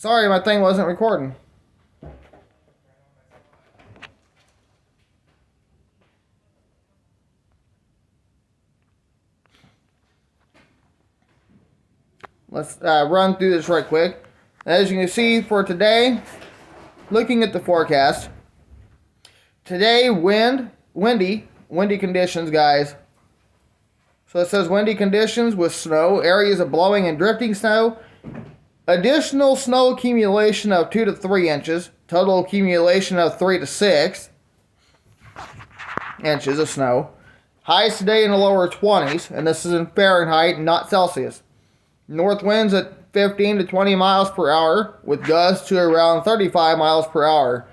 Sorry, my thing wasn't recording. Let's run through this right quick. As you can see for today, looking at the forecast, today windy conditions, guys. So it says windy conditions with snow, areas of blowing and drifting snow, additional snow accumulation of 2 to 3 inches, total accumulation of 3 to 6 inches of snow. Highs today in the lower 20s, and this is in Fahrenheit, not Celsius. North winds at 15 to 20 miles per hour, with gusts to around 35 miles per hour,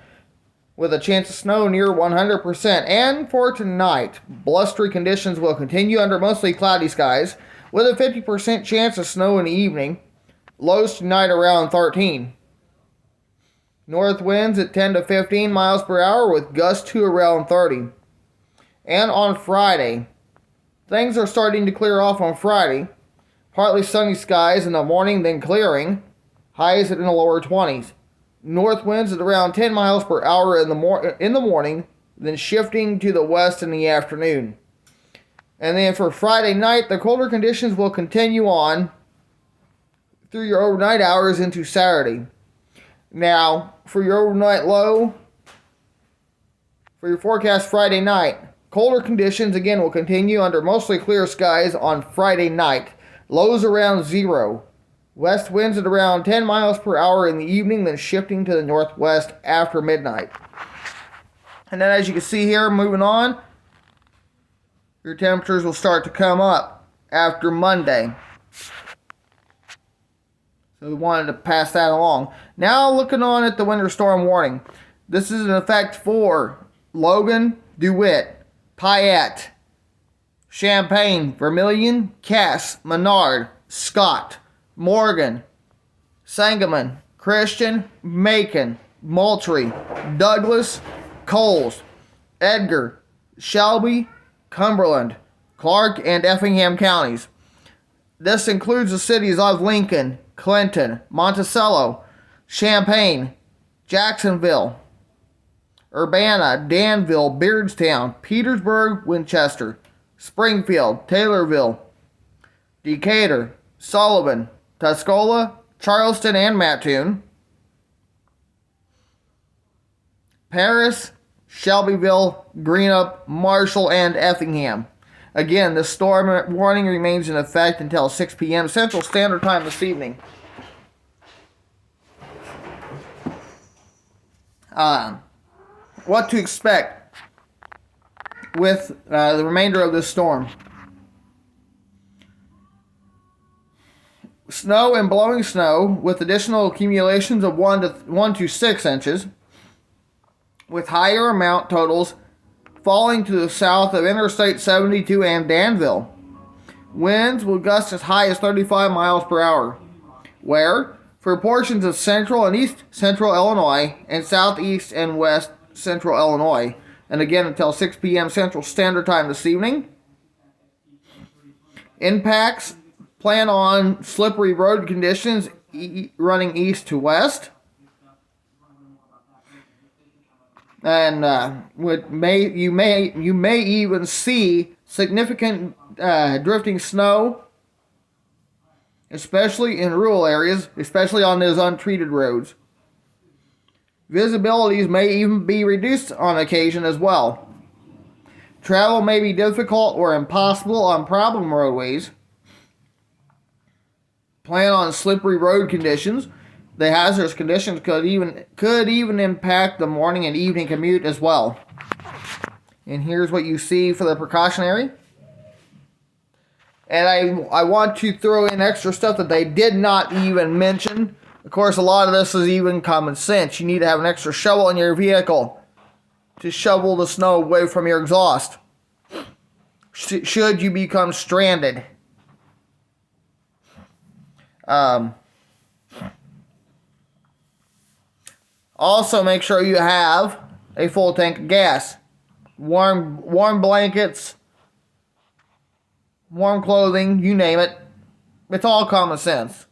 with a chance of snow near 100%. And for tonight, blustery conditions will continue under mostly cloudy skies, with a 50% chance of snow in the evening. Lows tonight around 13. North winds at 10 to 15 miles per hour, with gusts to around 30. And on Friday, things are starting to clear off on Friday. Partly sunny skies in the morning, then clearing. Highs in the lower 20s. North winds at around 10 miles per hour in the morning, then shifting to the west in the afternoon. And then for Friday night, the colder conditions will continue on through your overnight hours into Saturday. Now, for your overnight low, for your forecast Friday night, colder conditions again will continue under mostly clear skies on Friday night. Lows around 0. West winds at around 10 miles per hour in the evening, then shifting to the northwest after midnight. And then as you can see here, moving on, your temperatures will start to come up after Monday. So we wanted to pass that along. Now looking on at the winter storm warning. This is in effect for Logan, DeWitt, Fayette, Champaign, Vermilion, Cass, Menard, Scott, Morgan, Sangamon, Christian, Macon, Moultrie, Douglas, Coles, Edgar, Shelby, Cumberland, Clark, and Effingham counties. This includes the cities of Lincoln, Clinton, Monticello, Champaign, Jacksonville, Urbana, Danville, Beardstown, Petersburg, Winchester, Springfield, Taylorville, Decatur, Sullivan, Tuscola, Charleston, and Mattoon, Paris, Shelbyville, Greenup, Marshall, and Effingham. Again, the storm warning remains in effect until 6 p.m. Central Standard Time this evening. What to expect with the remainder of this storm. Snow and blowing snow with additional accumulations of 1 to 6 inches, with higher amount totals falling to the south of Interstate 72 and Danville. Winds will gust as high as 35 miles per hour, where, for portions of central and east central Illinois and southeast and west central Illinois, and again until 6 p.m. Central Standard Time this evening. Impacts plan on slippery road conditions running east to west. And you may even see significant drifting snow, especially in rural areas, especially on those untreated roads. Visibilities may even be reduced on occasion as well. Travel may be difficult or impossible on problem roadways. Plan on slippery road conditions. The hazardous conditions could even impact the morning and evening commute as well. And here's what you see for the precautionary. And I want to throw in extra stuff that they did not even mention. Of course, a lot of this is even common sense. You need to have an extra shovel in your vehicle to shovel the snow away from your exhaust, should you become stranded. Also, make sure you have a full tank of gas, warm blankets, warm clothing, you name it. It's all common sense.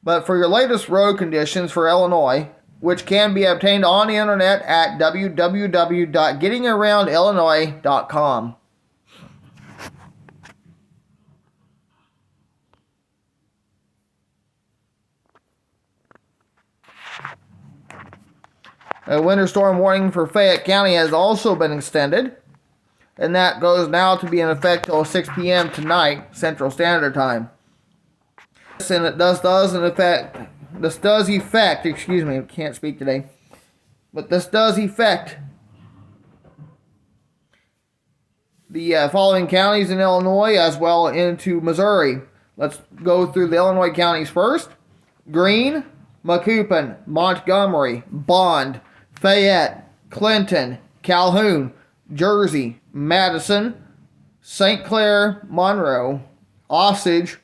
But for your latest road conditions for Illinois, which can be obtained on the internet at www.gettingaroundillinois.com. A winter storm warning for Fayette County has also been extended, and that goes now to be in effect till 6 p.m. tonight, Central Standard Time. And this does affect, excuse me, I can't speak today, but this does affect the following counties in Illinois as well into Missouri. Let's go through the Illinois counties first. Greene, Macoupin, Montgomery, Bond, Fayette, Clinton, Calhoun, Jersey, Madison, St. Clair, Monroe, Osage.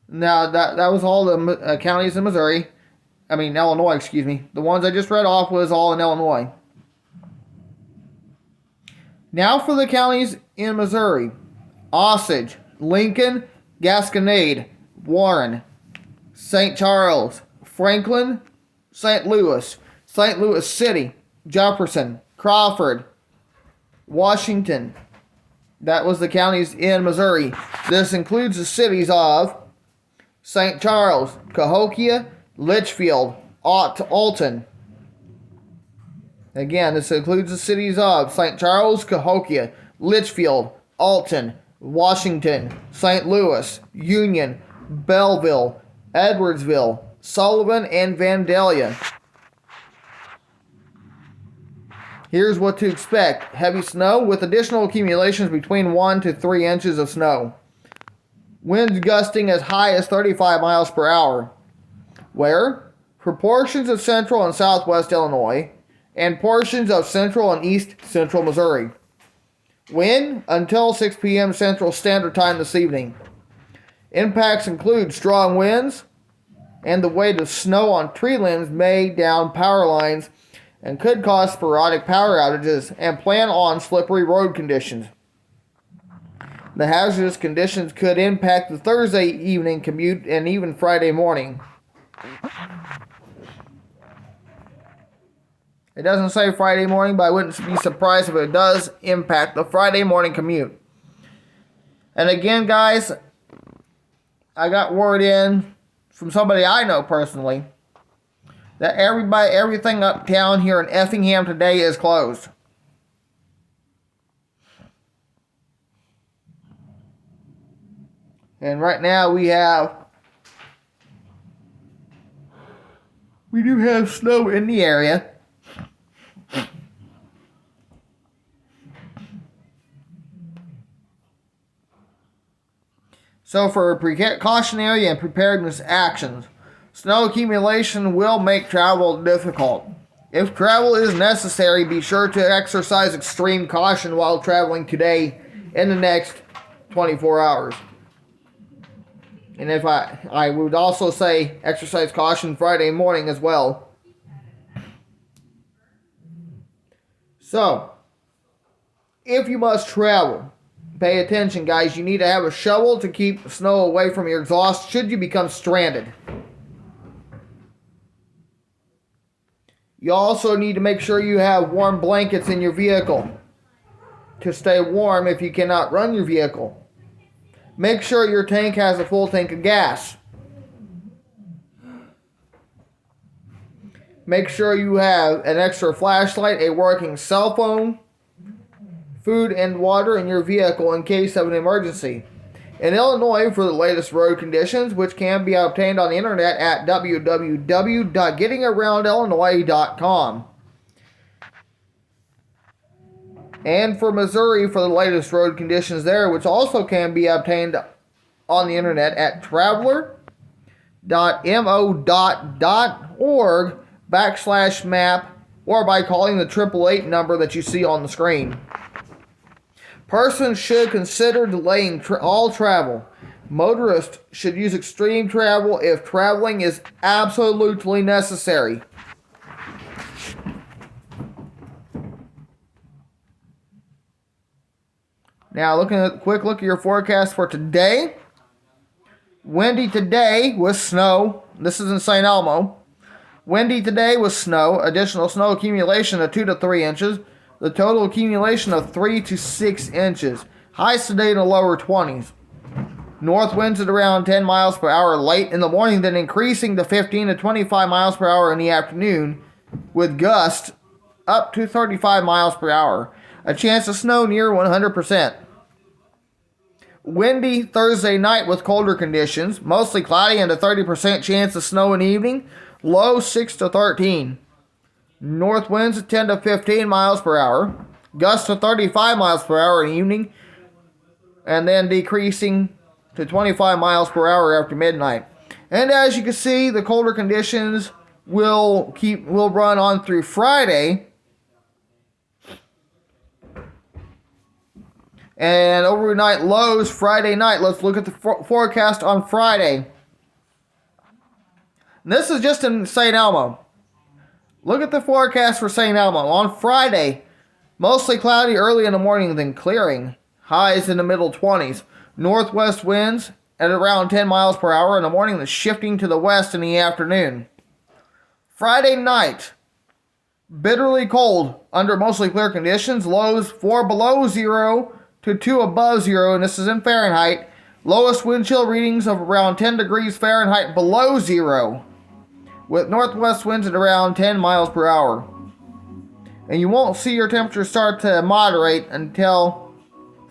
Now, that was all the counties in Illinois, excuse me. The ones I just read off was all in Illinois. Now for the counties in Missouri. Osage, Lincoln, Gasconade, Warren, St. Charles, Franklin, St. Louis City, Jefferson, Crawford, Washington. That was the counties in Missouri. This includes the cities of St. Charles, Cahokia, Litchfield, Alton. Again, this includes the cities of St. Charles, Cahokia, Litchfield, Alton, Washington, St. Louis, Union, Belleville, Edwardsville, Sullivan, and Vandalia. Here's what to expect. Heavy snow with additional accumulations between 1 to 3 inches of snow. Winds gusting as high as 35 miles per hour. Where? For portions of central and southwest Illinois and portions of central and east central Missouri. Wind until 6 p.m. Central Standard Time this evening. Impacts include strong winds and the weight of snow on tree limbs may down power lines and could cause sporadic power outages, and plan on slippery road conditions. The hazardous conditions could impact the Thursday evening commute and even Friday morning. It doesn't say Friday morning, but I wouldn't be surprised if it does impact the Friday morning commute. And again, guys, I got word in from somebody I know personally that everything uptown here in Effingham today is closed. And right now we do have snow in the area. So for precautionary and preparedness actions, snow accumulation will make travel difficult. If travel is necessary, be sure to exercise extreme caution while traveling today and the next 24 hours. And if I would also say exercise caution Friday morning as well. So, if you must travel, pay attention, guys. You need to have a shovel to keep snow away from your exhaust should you become stranded. You also need to make sure you have warm blankets in your vehicle to stay warm if you cannot run your vehicle. Make sure your tank has a full tank of gas. Make sure you have an extra flashlight, a working cell phone, food and water in your vehicle in case of an emergency. In Illinois, for the latest road conditions, which can be obtained on the internet at www.gettingaroundillinois.com. And for Missouri, for the latest road conditions there, which also can be obtained on the internet at traveler.mo.org/map or by calling the 888 number that you see on the screen. Persons should consider delaying all travel. Motorists should use extreme travel if traveling is absolutely necessary. Now, looking at a quick look at your forecast for today. Windy today with snow, This is in St. Elmo. Windy today with snow. Additional snow accumulation of 2 to 3 inches. The total accumulation of 3 to 6 inches. Highs today in the lower 20s. North winds at around 10 miles per hour late in the morning, then increasing to 15 to 25 miles per hour in the afternoon, with gusts up to 35 miles per hour. A chance of snow near 100%. Windy Thursday night with colder conditions. Mostly cloudy and a 30% chance of snow in the evening. Low 6 to 13. North winds at 10 to 15 miles per hour. Gusts to 35 miles per hour in the evening. And then decreasing to 25 miles per hour after midnight. And as you can see, the colder conditions will run on through Friday. And overnight lows Friday night. Let's look at the forecast on Friday. And this is just in St. Elmo. Look at the forecast for St. Elmo. On Friday, mostly cloudy early in the morning, then clearing. Highs in the middle 20s. Northwest winds at around 10 miles per hour in the morning, then shifting to the west in the afternoon. Friday night, bitterly cold under mostly clear conditions. Lows 4 below 0 to 2 above 0, and this is in Fahrenheit. Lowest wind chill readings of around 10 degrees Fahrenheit below 0, with northwest winds at around 10 miles per hour. And you won't see your temperature start to moderate until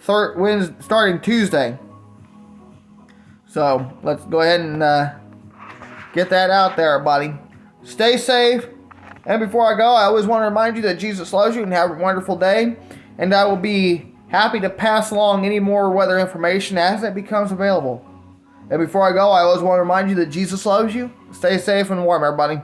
winds starting Tuesday. So let's go ahead and get that out there, buddy. Stay safe. And before I go, I always want to remind you that Jesus loves you and have a wonderful day. And I will be happy to pass along any more weather information as it becomes available. And before I go, I always want to remind you that Jesus loves you. Stay safe and warm, everybody.